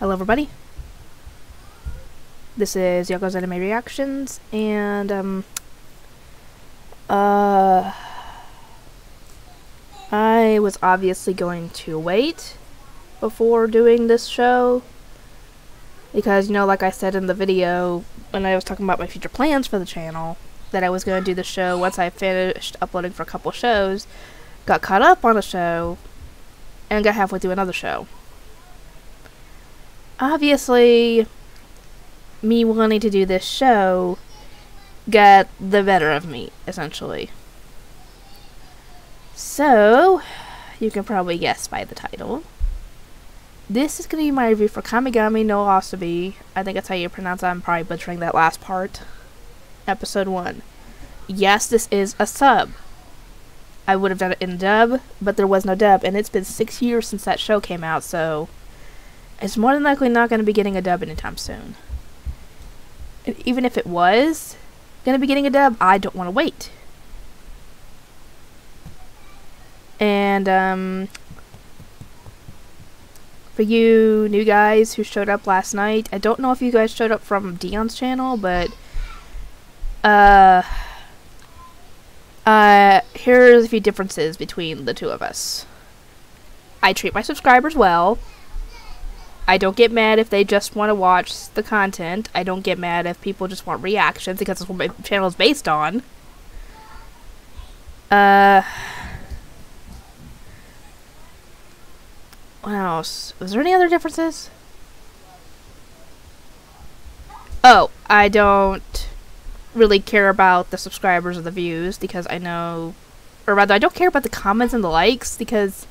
Hello everybody, this is Yoko's Anime Reactions, and I was obviously going to wait before doing this show, because, you know, like I said in the video, when I was talking about my future plans for the channel, that I was going to do the show once I finished uploading for a couple shows, got caught up on a show, and got halfway through another show. Obviously, me wanting to do this show got the better of me, essentially. So, you can probably guess by the title. This is going to be my review for Kamigami no Asobi. I think that's how you pronounce it. I'm probably butchering that last part. Episode 1. Yes, this is a sub. I would have done it in dub, but there was no dub, and it's been 6 years since that show came out, so it's more than likely not going to be getting a dub anytime soon. And even if it was going to be getting a dub, I don't want to wait. And, for you new guys who showed up last night, I don't know if you guys showed up from Dion's channel, but, here's a few differences between the two of us. I treat my subscribers well. I don't get mad if they just want to watch the content. I don't get mad if people just want reactions, because that's what my channel is based on. What else? Was there any other differences? Oh, I don't really care about the subscribers or the views, because I know, or rather, I don't care about the comments and the likes, because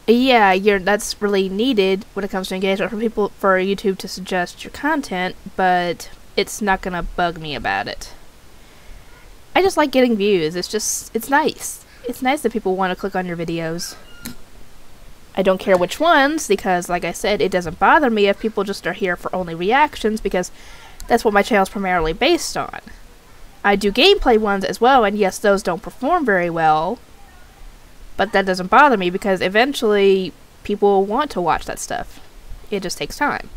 yeah, that's really needed when it comes to engagement for people, for YouTube to suggest your content, but it's not gonna bug me about it. I just like getting views. It's nice. It's nice that people want to click on your videos. I don't care which ones, because like I said, it doesn't bother me if people just are here for only reactions, because that's what my channel is primarily based on. I do gameplay ones as well, and yes, those don't perform very well, but that doesn't bother me, because eventually people want to watch that stuff. It just takes time.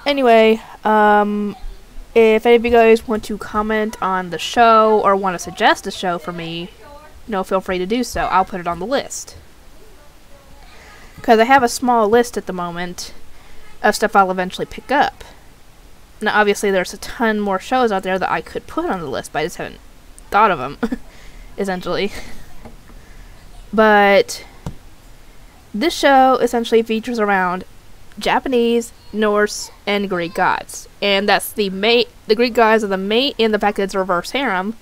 Anyway, if any of you guys want to comment on the show or want to suggest a show for me, feel free to do so. I'll put it on the list. Because I have a small list at the moment of stuff I'll eventually pick up. Now, obviously, there's a ton more shows out there that I could put on the list, but I just haven't thought of them, essentially. But this show essentially features around Japanese, Norse, and Greek gods. And that's the Greek gods are the main, and the fact that it's a reverse harem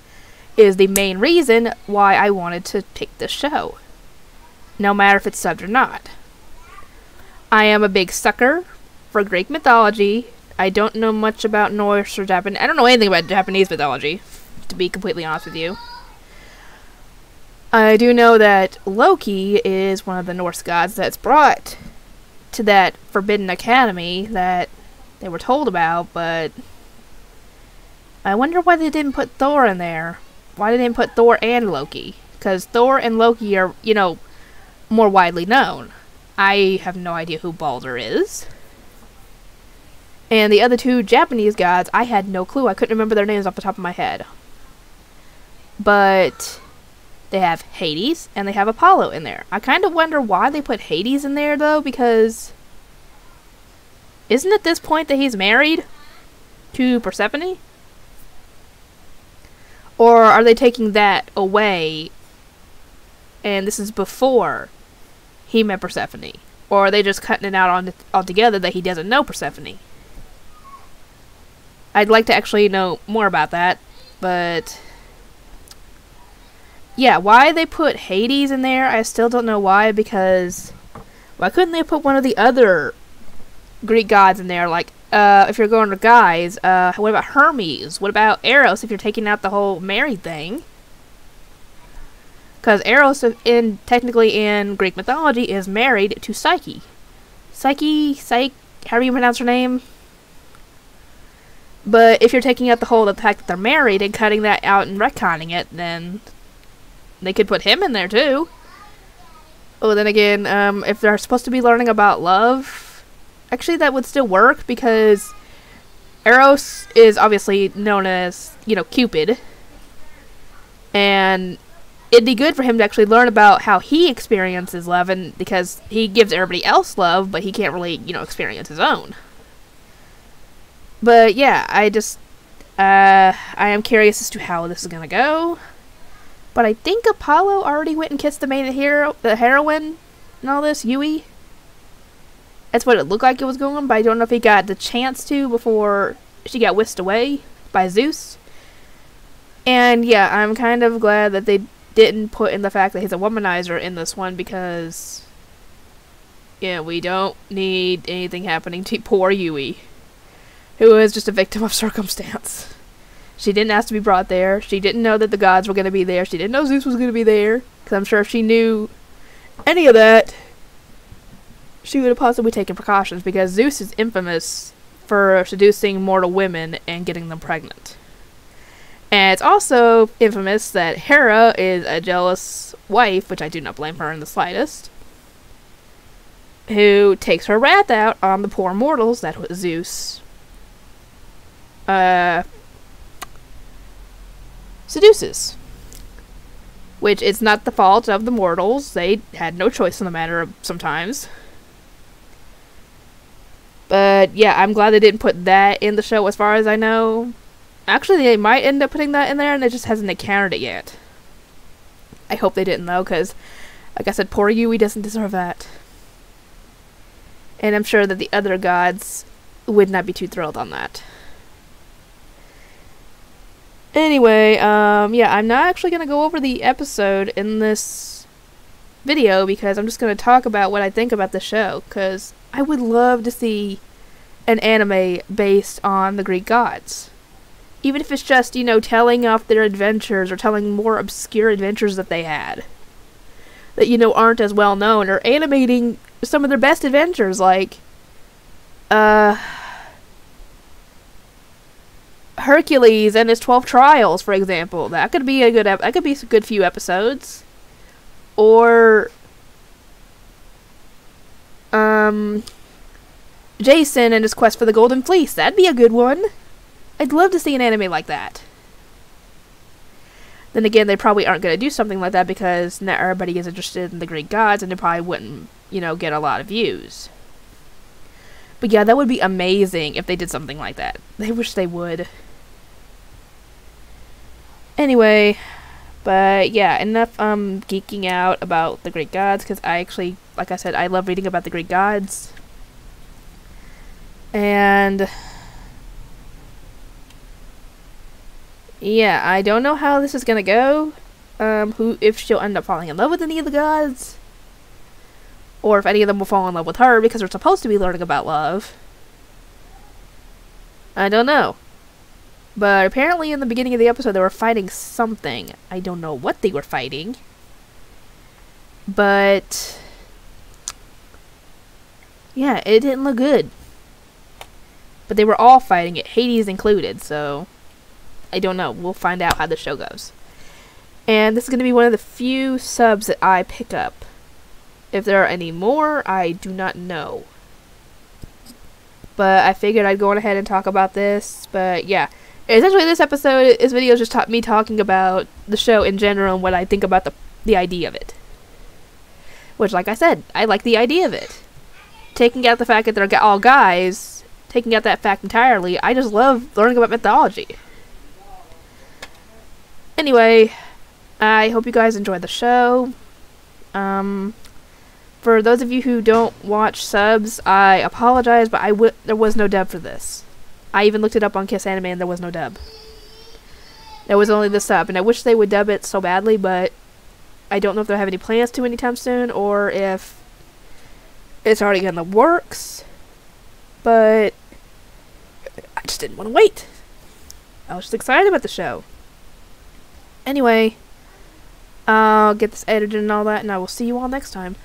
is the main reason why I wanted to pick this show, no matter if it's subbed or not. I am a big sucker for Greek mythology. I don't know much about Norse or Japanese. I don't know anything about Japanese mythology, to be completely honest with you. I do know that Loki is one of the Norse gods that's brought to that Forbidden Academy that they were told about, but I wonder why they didn't put Thor in there. Why they didn't put Thor and Loki? Because Thor and Loki are, more widely known. I have no idea who Balder is. And the other two Japanese gods, I had no clue. I couldn't remember their names off the top of my head. But they have Hades and they have Apollo in there. I kind of wonder why they put Hades in there, though, because isn't it at this point that he's married to Persephone? Or are they taking that away, and this is before he met Persephone? Or are they just cutting it out altogether that he doesn't know Persephone? I'd like to actually know more about that, but yeah, why they put Hades in there, I still don't know why, because why couldn't they put one of the other Greek gods in there, like, if you're going to guys, what about Hermes? What about Eros if you're taking out the whole married thing? Because Eros, technically in Greek mythology, is married to Psyche. Psyche, however you pronounce her name. But if you're taking out the fact that they're married and cutting that out and retconning it, then they could put him in there too. Oh, then again, if they're supposed to be learning about love, actually that would still work because Eros is obviously known as, you know, Cupid. And it'd be good for him to actually learn about how he experiences love, and because he gives everybody else love, but he can't really, you know, experience his own. But yeah, I am curious as to how this is gonna go. But I think Apollo already went and kissed the main hero, the heroine, and all this, Yui. That's what it looked like it was going, but I don't know if he got the chance to before she got whisked away by Zeus. And yeah, I'm kind of glad that they didn't put in the fact that he's a womanizer in this one, because yeah, we don't need anything happening to poor Yui, who is just a victim of circumstance. She didn't ask to be brought there. She didn't know that the gods were going to be there. She didn't know Zeus was going to be there, because I'm sure if she knew any of that, she would have possibly taken precautions, because Zeus is infamous for seducing mortal women and getting them pregnant. And it's also infamous that Hera is a jealous wife, which I do not blame her in the slightest, who takes her wrath out on the poor mortals that Zeus seduces. Which is not the fault of the mortals. They had no choice in the matter sometimes. But yeah, I'm glad they didn't put that in the show as far as I know. Actually, they might end up putting that in there and it just hasn't encountered it yet. I hope they didn't though, because like I said, poor Yui doesn't deserve that. And I'm sure that the other gods would not be too thrilled on that. Anyway, yeah, I'm not actually going to go over the episode in this video because I'm just going to talk about what I think about the show, because I would love to see an anime based on the Greek gods. Even if it's just, you know, telling off their adventures or telling more obscure adventures that they had that, you know, aren't as well known, or animating some of their best adventures, like Hercules and his 12 trials, for example. That could be a good few episodes. Or Jason and his quest for the Golden Fleece. That'd be a good one. I'd love to see an anime like that. Then again, they probably aren't going to do something like that because not everybody is interested in the Greek gods, and they probably wouldn't, you know, get a lot of views. But yeah, that would be amazing if they did something like that. I wish they would. Anyway, but yeah, enough geeking out about the Greek gods, because I actually, like I said, I love reading about the Greek gods. And yeah, I don't know how this is gonna go. If she'll end up falling in love with any of the gods, or if any of them will fall in love with her because they're supposed to be learning about love. I don't know. But apparently in the beginning of the episode they were fighting something. I don't know what they were fighting. But yeah, it didn't look good. But they were all fighting it, Hades included, so I don't know. We'll find out how the show goes. And this is going to be one of the few subs that I pick up. If there are any more, I do not know. But I figured I'd go on ahead and talk about this. But yeah, essentially this video is just me talking about the show in general and what I think about the idea of it. Which, like I said, I like the idea of it. Taking out the fact that they're all guys, taking out that fact entirely, I just love learning about mythology. Anyway, I hope you guys enjoyed the show. For those of you who don't watch subs, I apologize, but there was no dub for this. I even looked it up on Kiss Anime and there was no dub. There was only the sub, and I wish they would dub it so badly, but I don't know if they have any plans to anytime soon, or if it's already in the works. But I just didn't want to wait. I was just excited about the show. Anyway, I'll get this edited and all that, and I will see you all next time.